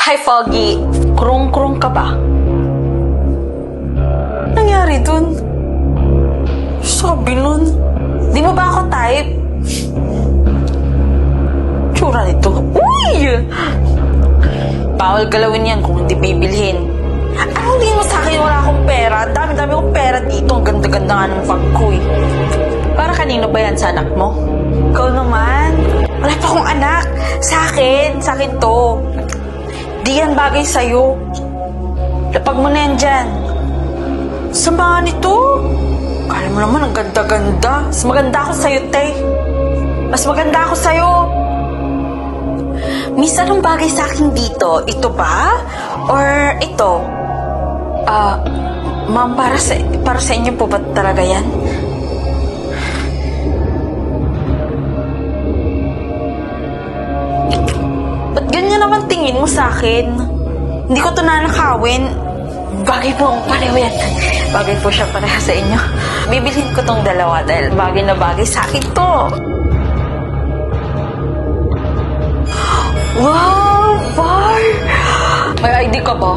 Hi, Foggy. Krung-krung ka ba? Nangyari dun? Sabi nun. Di mo ba ako type? Tsura nito. Uy! Bawal galawin yan kung hindi bibilhin. Anong din mo sa akin wala akong pera? Dami-dami akong pera dito. Ang ganda-ganda nga ng bag ko eh. Para kanino ba yan sa anak mo? Ikaw naman. Wala pa akong anak. Sa akin to. Di yan bagay sa'yo. Lapag mo na yan dyan. Sama nito. Kala mo naman, ang ganda-ganda. Mas maganda ako sa'yo, te. Mas maganda ako sa'yo. Miss, anong bagay sa akin dito? Ito ba? Or ito? Ma'am, para sa inyo po ba talaga yan? Ba't ganyan naman tingin mo sa akin? Hindi ko ito nanakawin. Bagay po ang pareho yan. Bagay po siya pareha sa inyo. Bibilhin ko tong dalawa dahil bagay na bagay sa akin to. Wow, Bar! May ID ka ba?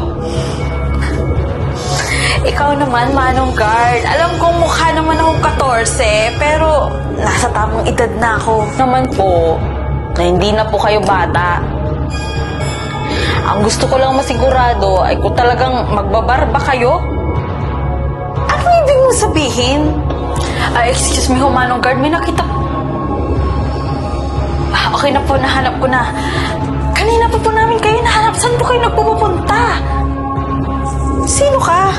Ikaw naman, Manong Guard. Alam kong mukha naman akong 14, pero nasa tamang edad na ako. Naman po, na hindi na po kayo bata. Ang gusto ko lang masigurado ay kung talagang magbabarba kayo. Ano ibig mong sabihin? Excuse me ho, Manong Guard, may nakita. Okay na po, nahanap ko na. Kanina pa po namin kayo nahanap. Saan po kayo nagpupunta? Sino ka?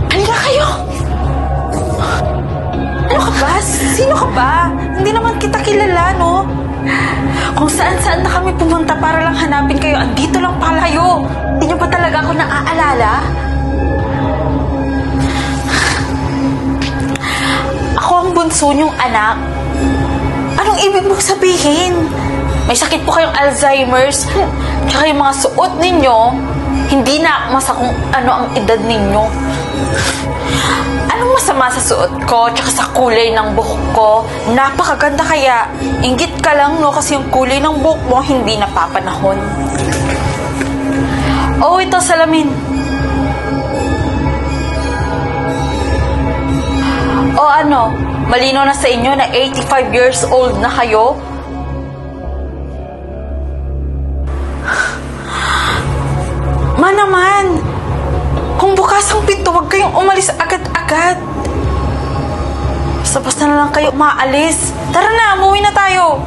Halika kayo! Ano ka ba? Sino ka ba? Hindi naman kita kilala, no? Kung saan-saan na kami pumunta para lang hanapin kayo, andito lang pala kayo. Hindi niyo ba talaga ako naaalala? Ako ang bunso niyong anak. Anong ibig mong sabihin? May sakit po kayong Alzheimer's. Tsaka yung mga suot ninyo, hindi na masa kung ano ang edad ninyo. Anong masama sa suot ko tsaka sa kulay ng buhok ko? Napakaganda kaya. Inggit ka lang, no? Kasi yung kulay ng buhok mo hindi napapanahon. Oh, ito salamin. O ano, malinaw na sa inyo na 85 years old na kayo? Naman, kung bukas ang pinto, huwag kayong umalis agad-agad. Basta-basta na lang kayo maalis. Tara na, umuwi na tayo.